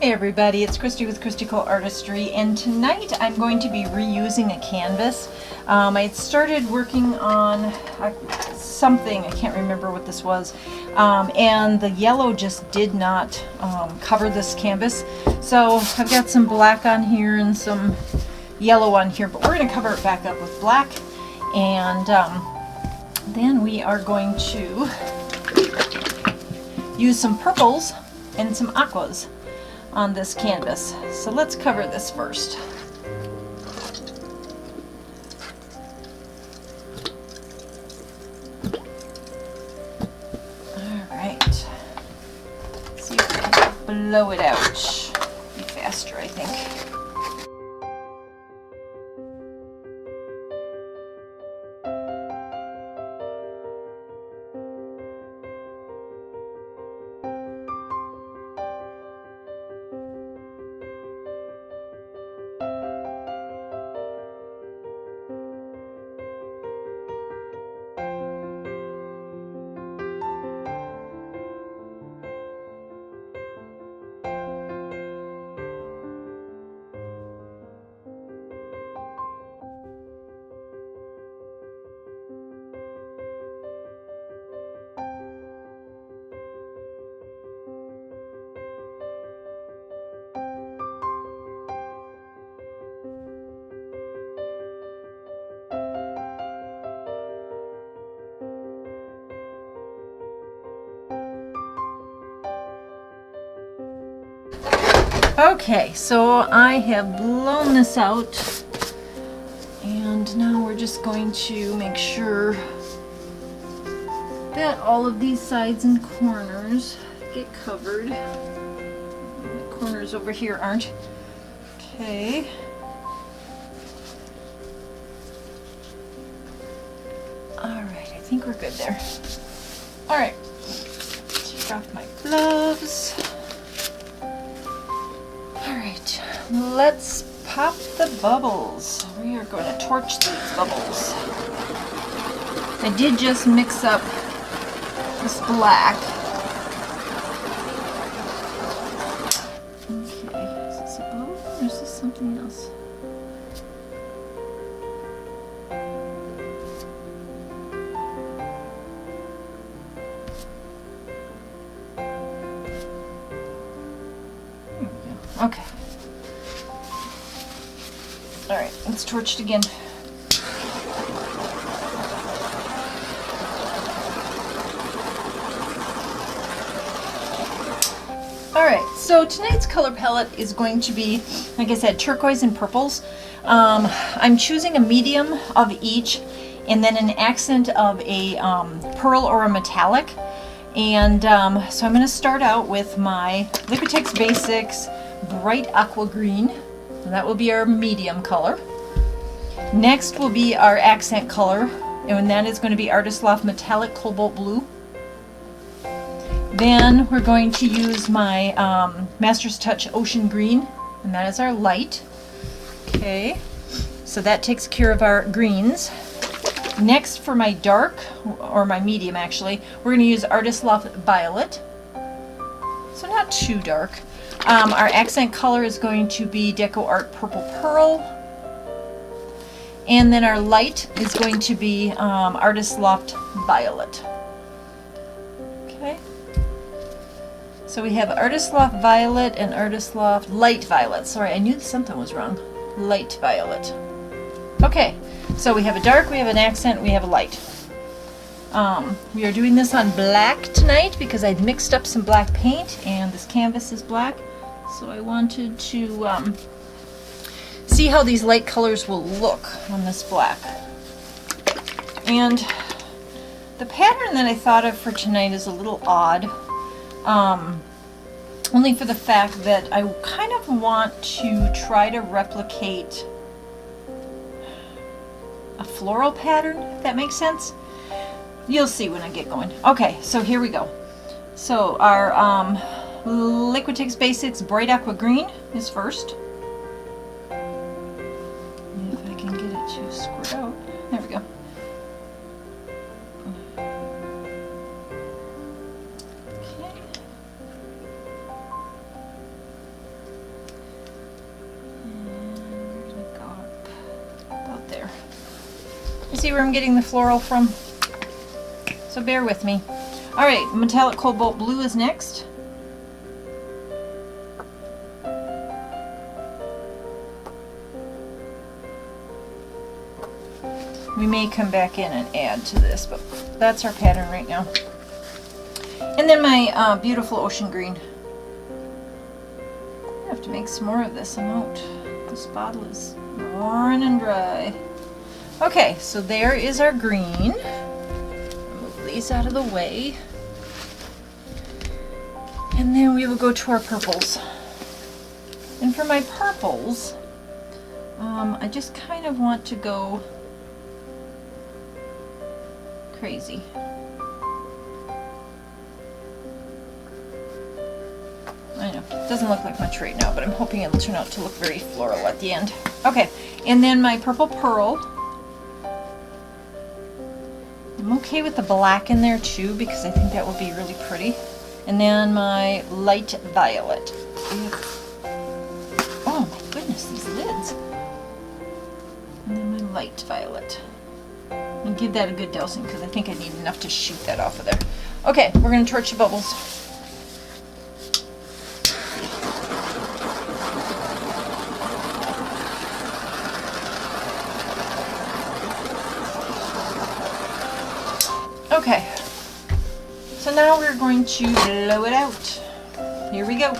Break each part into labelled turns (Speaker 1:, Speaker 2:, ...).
Speaker 1: Hey everybody, it's Christy with Christy Artistry, and tonight I'm going to be reusing a canvas. I had started working on something, I can't remember what this was, and the yellow just did not cover this canvas. So I've got some black on here and some yellow on here, but we're going to cover it back up with black, and then we are going to use some purples and some aquas on this canvas. So let's cover this first. Alright. See if we can blow it out. Be faster, I think. Okay, so I have blown this out, and now we're just going to make sure that all of these sides and corners get covered. The corners over here aren't. Okay. Alright, I think we're good there. Alright, take off my gloves. Alright, let's pop the bubbles. We are going to torch these bubbles. I did just mix up this black. Okay, is this a bubble or is this something else? Okay. Alright, let's torch it again. Alright, so tonight's color palette is going to be, like I said, turquoise and purples. I'm choosing a medium of each and then an accent of a pearl or a metallic. And so I'm going to start out with my Liquitex Basics bright aqua green, and that will be our medium color. Next will be our accent color, and that is going to be Artist Loft metallic cobalt blue. Then we're going to use my Master's Touch ocean green, and that is our light. Okay, so that takes care of our greens. Next, for my dark, or my medium actually, we're going to use Artist Loft violet, so not too dark. Our accent color is going to be Deco Art Purple Pearl. And then our light is going to be Artist Loft Violet. Okay. So we have Artist Loft Violet and Artist Loft Light Violet. Sorry, I knew something was wrong. Light Violet. Okay, so we have a dark, we have an accent, we have a light. We are doing this on black tonight because I'd mixed up some black paint and this canvas is black. So I wanted to see how these light colors will look on this black. And the pattern that I thought of for tonight is a little odd, only for the fact that I kind of want to try to replicate a floral pattern, if that makes sense. You'll see when I get going. Okay, so here we go. So our Liquitex Basics Bright Aqua Green is first. If I can get it to squirt out. There we go. Okay. You see where I'm getting the floral from? So bear with me. Alright, metallic cobalt blue is next. We may come back in and add to this, but that's our pattern right now. And then my beautiful ocean green. I have to make some more of this. I'm out. This bottle is running dry. Okay, so there is our green. Move these out of the way. And then we will go to our purples. And for my purples, I just kind of want to go crazy. I know, it doesn't look like much right now, but I'm hoping it'll turn out to look very floral at the end. Okay, and then my purple pearl. I'm okay with the black in there too, because I think that will be really pretty. And then my light violet. Oh my goodness, these lids. And then my light violet. And give that a good dousing, because I think I need enough to shoot that off of there. Okay, we're going to torch the bubbles. Okay, so now we're going to blow it out. Here we go.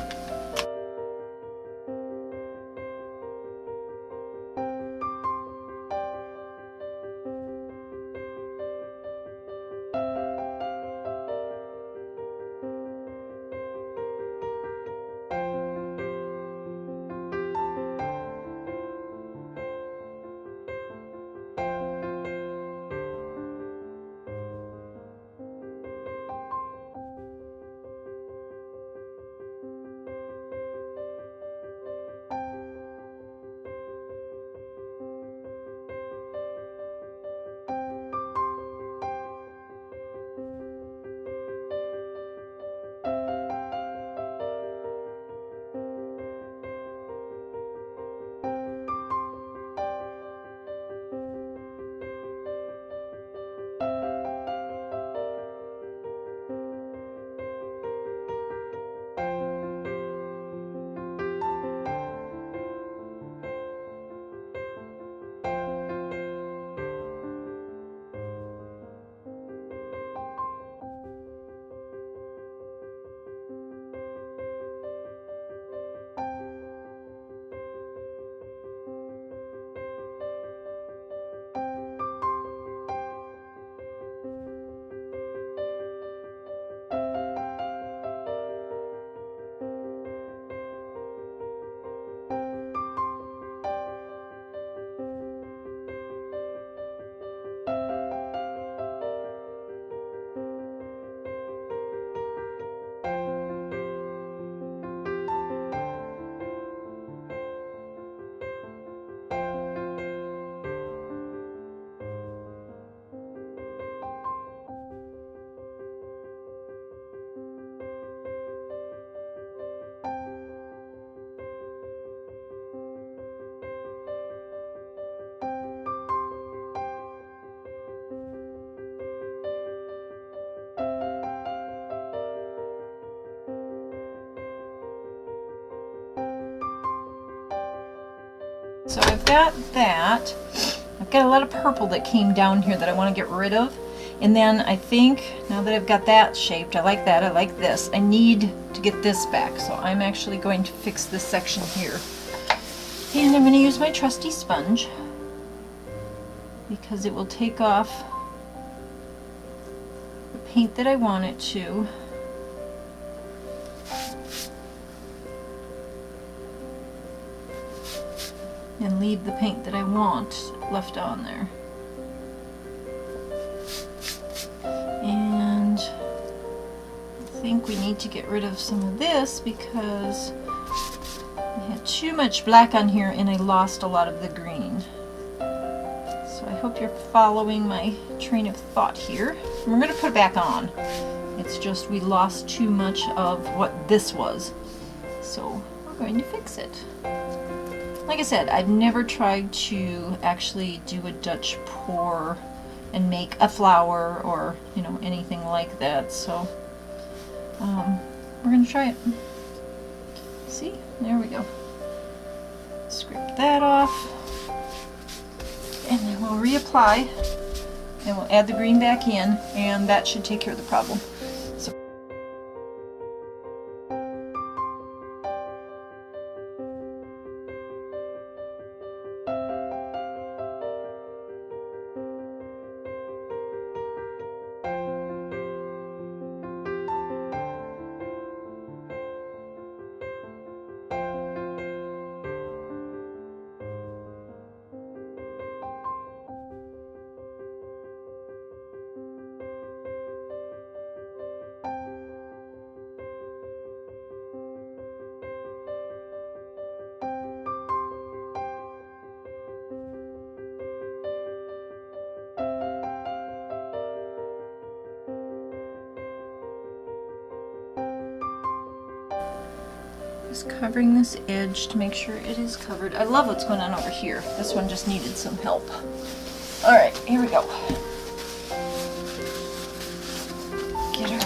Speaker 1: So I've got that. I've got a lot of purple that came down here that I want to get rid of. And then I think, now that I've got that shaped, I like that, I like this, I need to get this back. So I'm actually going to fix this section here. And I'm going to use my trusty sponge, because it will take off the paint that I want it to. And leave the paint that I want left on there. And I think we need to get rid of some of this because I had too much black on here and I lost a lot of the green. So I hope you're following my train of thought here. And we're going to put it back on. It's just we lost too much of what this was. So we're going to fix it. like I said, I've never tried to actually do a Dutch pour and make a flower or, you know, anything like that. So we're gonna try it. See, there we go. Scrape that off, and then we'll reapply, and we'll add the green back in, and that should take care of the problem. So just covering this edge to make sure it is covered. I love what's going on over here. This one just needed some help. All right, here we go. Get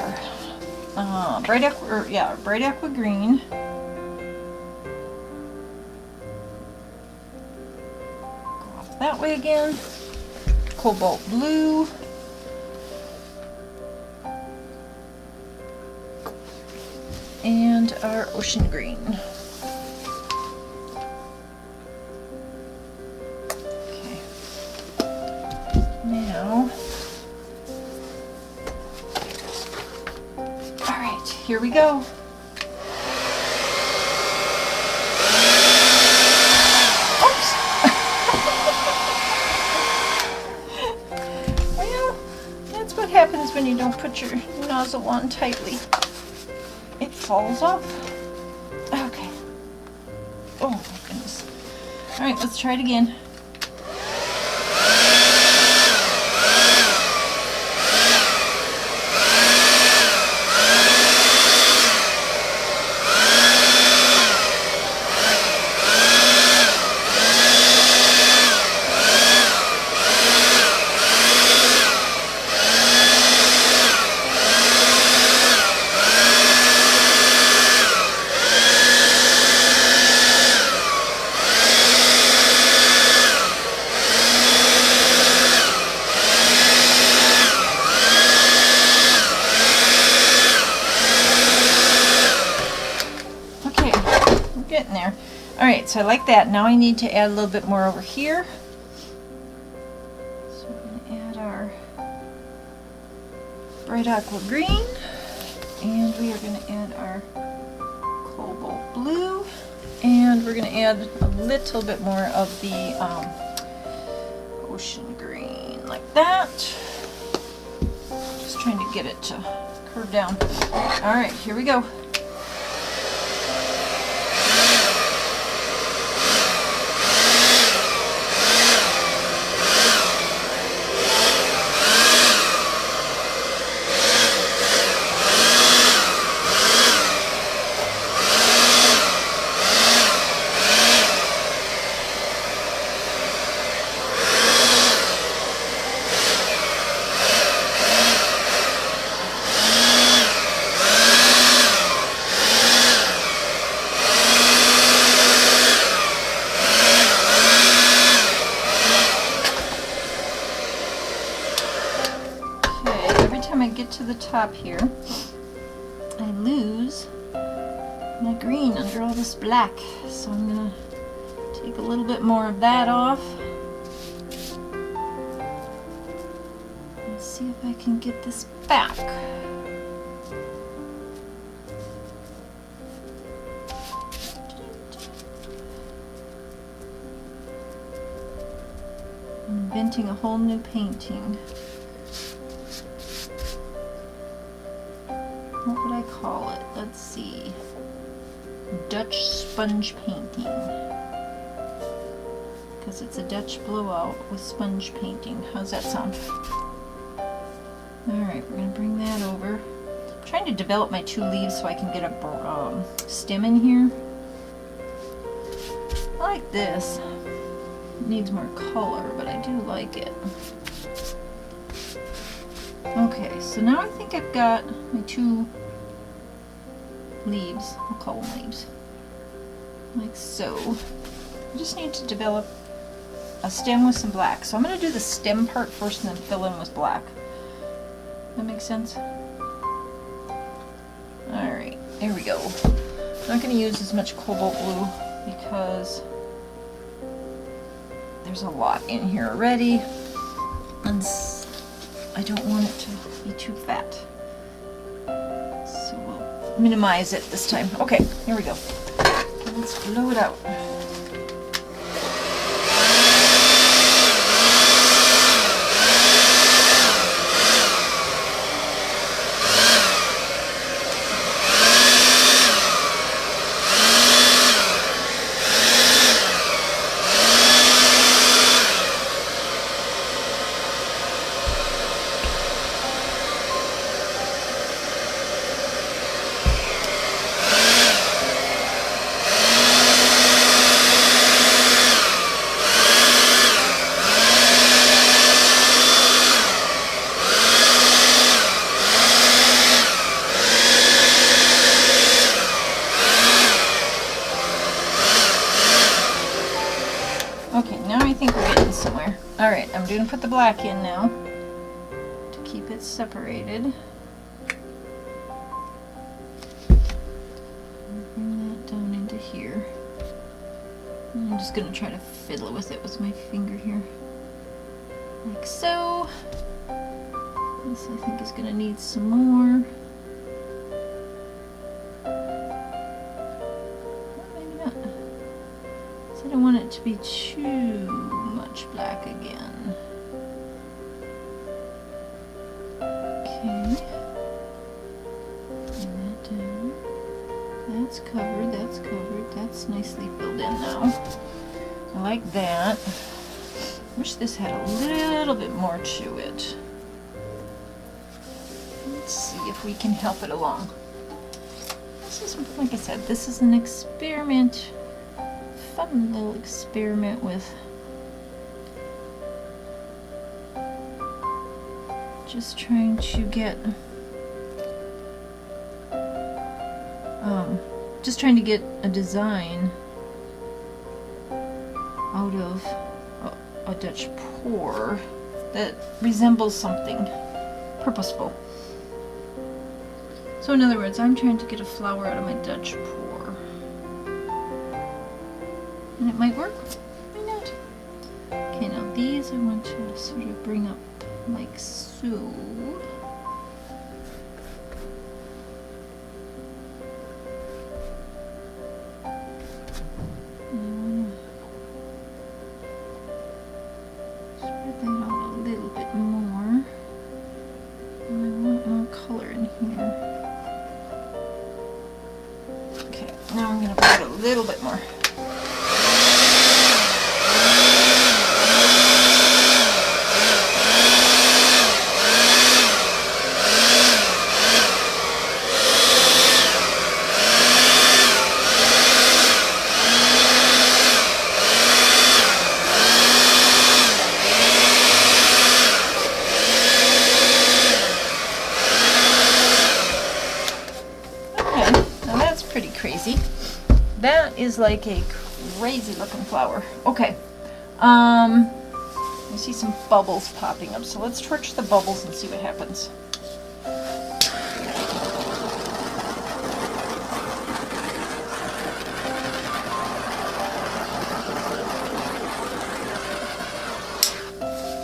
Speaker 1: our bright aqua green. Go off that way again. Cobalt blue. And our ocean green. Okay. Now, all right, here we go. Oops. Well, that's what happens when you don't put your nozzle on tightly. It falls off. Okay. Oh my goodness. All right, let's try it again. Alright, so I like that. Now I need to add a little bit more over here. So we're going to add our bright aqua green, and we are going to add our cobalt blue, and we're going to add a little bit more of the ocean green, like that. Just trying to get it to curve down. Alright, here we go. To the top here, I lose my green under all this black, so I'm gonna take a little bit more of that off and see if I can get this back. I'm inventing a whole new painting. What would I call it? Let's see. Dutch sponge painting. Because it's a Dutch blowout with sponge painting. How's that sound? Alright, we're going to bring that over. I'm trying to develop my two leaves so I can get a stem in here. like this. It needs more color, but I do like it. Okay, so now I think I've got my 2 leaves. I'll call them leaves. Like so. I just need to develop a stem with some black. So I'm going to do the stem part first and then fill in with black. That makes sense? Alright, there we go. I'm not going to use as much cobalt blue because there's a lot in here already. And I don't want it to be too fat. So we'll minimize it this time. Okay, here we go. Let's blow it out. Alright, I'm going to put the black in now to keep it separated. Bring that down into here. And I'm just going to try to fiddle with it with my finger here. Like so. This I think is going to need some more. Maybe not. So I don't want it to be too much black again. Okay. Bring that down. That's covered, that's covered. That's nicely filled in now. I like that. Wish this had a little bit more to it. Let's see if we can help it along. This is, like I said, this is an experiment. Fun little experiment with just trying to get a design out of a Dutch pour that resembles something purposeful. So in other words, I'm trying to get a flower out of my Dutch pour. And it might work, might not. Okay, now these I want to sort of bring up like so. Spread that out a little bit more. And I want more color in here. Okay, now I'm going to put it a little bit more. That is like a crazy looking flower. Okay. I see some bubbles popping up, so let's torch the bubbles and see what happens.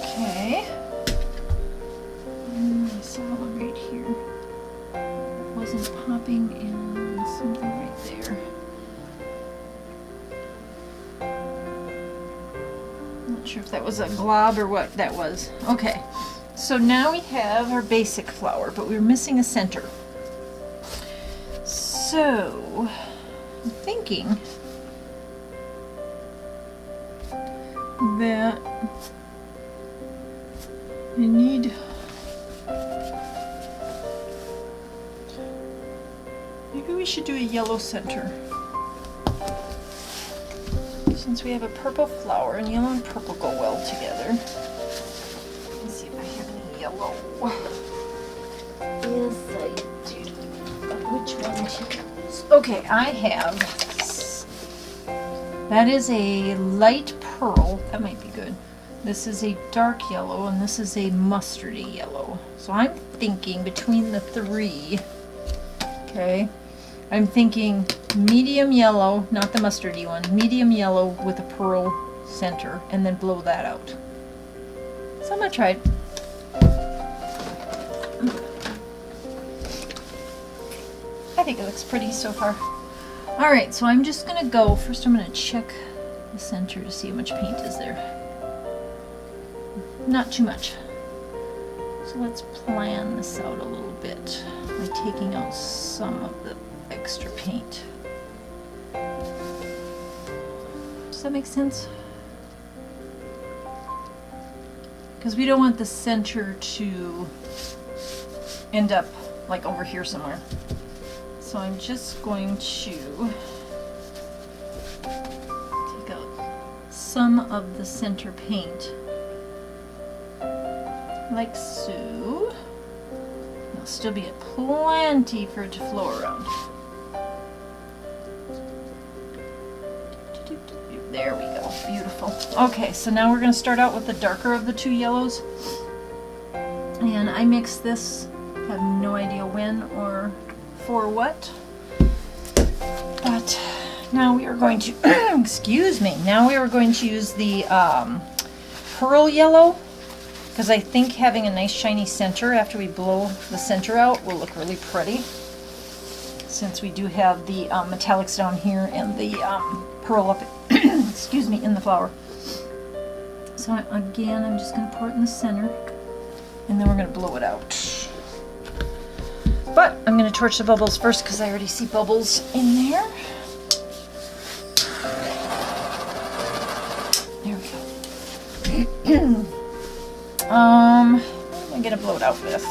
Speaker 1: Okay. I saw one right here. It wasn't popping in something right there. Not sure if that was a glob or what that was. Okay, so now we have our basic flower, but we're missing a center. So I'm thinking that I need maybe we should do a yellow center. So since we have a purple flower, and yellow and purple go well together. Let's see if I have any yellow. Yes, I do. Which one to use? Okay, I have. That is a light pearl. That might be good. This is a dark yellow, and this is a mustardy yellow. So I'm thinking between the three. Okay. I'm thinking medium yellow, not the mustardy one, medium yellow with a pearl center, and then blow that out. So I'm gonna try it. I think it looks pretty so far. All right, so I'm just gonna go, first I'm gonna check the center to see how much paint is there. Not too much. So let's plan this out a little bit by taking out some of the extra paint. Does that make sense? Because we don't want the center to end up like over here somewhere. So I'm just going to take out some of the center paint, like so. There'll still be plenty for it to flow around. There we go, beautiful. Okay, so now we're going to start out with the darker of the two yellows. And I mixed this, have no idea when or for what. But now we are going to, excuse me, now we are going to use the pearl yellow, because I think having a nice shiny center after we blow the center out will look really pretty, since we do have the metallics down here and the pearl up, excuse me, in the flower. So again, I'm just going to pour it in the center, and then we're going to blow it out. But I'm going to torch the bubbles first because I already see bubbles in there. There we go. What am I going to blow it out with?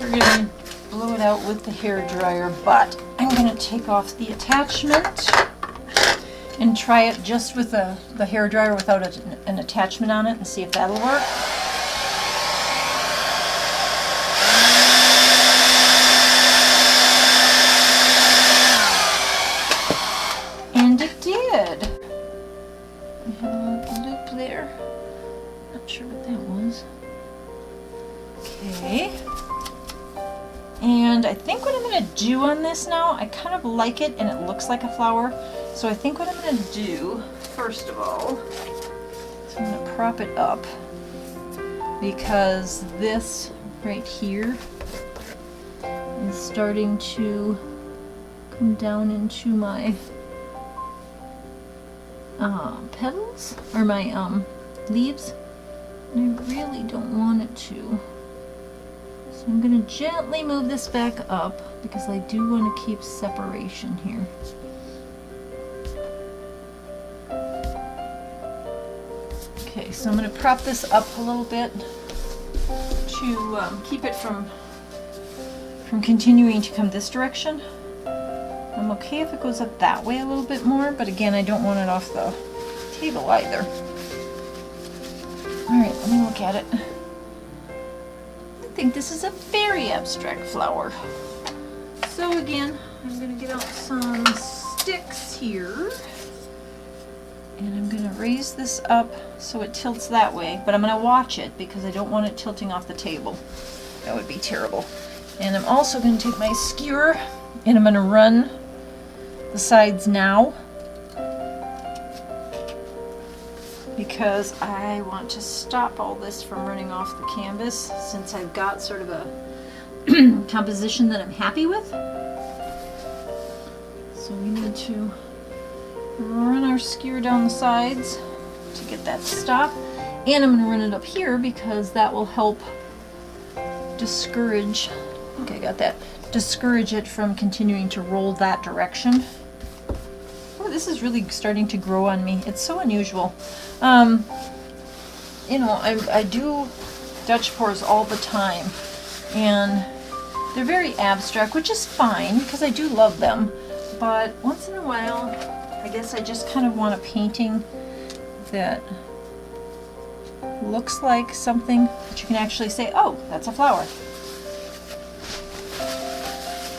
Speaker 1: We're going to blow it out with the hairdryer, but I'm going to take off the attachment and try it just with the hairdryer without an attachment on it and see if that'll work. And it did. We have a little loop there. Not sure what that was. Okay. And I think what I'm going to do on this now, I kind of like it and it looks like a flower. So I think what I'm going to do, first of all, is I'm going to prop it up, because this right here is starting to come down into my petals, or my leaves, and I really don't want it to. So I'm going to gently move this back up because I do want to keep separation here. Okay, so I'm going to prop this up a little bit to keep it from continuing to come this direction. I'm okay if it goes up that way a little bit more, but again, I don't want it off the table either. Alright, let me look at it. I think this is a very abstract flower. So again, I'm going to get out some sticks here. And I'm going to raise this up so it tilts that way, but I'm going to watch it because I don't want it tilting off the table. That would be terrible. And I'm also going to take my skewer and I'm going to run the sides now, because I want to stop all this from running off the canvas, since I've got sort of a composition that I'm happy with. So we need to run our skewer down the sides to get that to stop, and I'm going to run it up here because that will help discourage, I think I got that, discourage it from continuing to roll that direction. Oh, this is really starting to grow on me. It's so unusual. You know, I do Dutch pours all the time, and they're very abstract, which is fine because I do love them, but once in a while I guess I just kind of want a painting that looks like something that you can actually say, oh, that's a flower.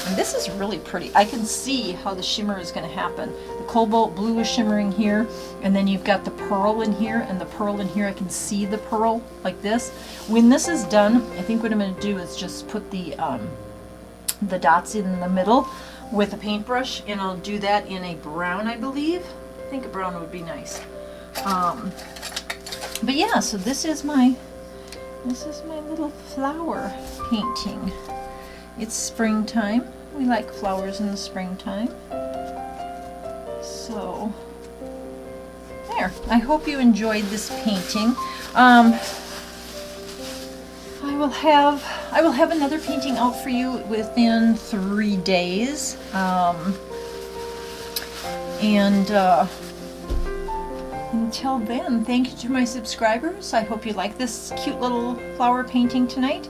Speaker 1: And this is really pretty. I can see how the shimmer is going to happen. The cobalt blue is shimmering here, and then you've got the pearl in here, and the pearl in here, I can see the pearl like this. When this is done, I think what I'm going to do is just put the dots in the middle with a paintbrush, and I'll do that in a brown, I believe. I think a brown would be nice. But yeah, so this is my little flower painting. It's springtime. We like flowers in the springtime. So there. I hope you enjoyed this painting. I will have another painting out for you within 3 days. Until then, thank you to my subscribers. I hope you like this cute little flower painting tonight.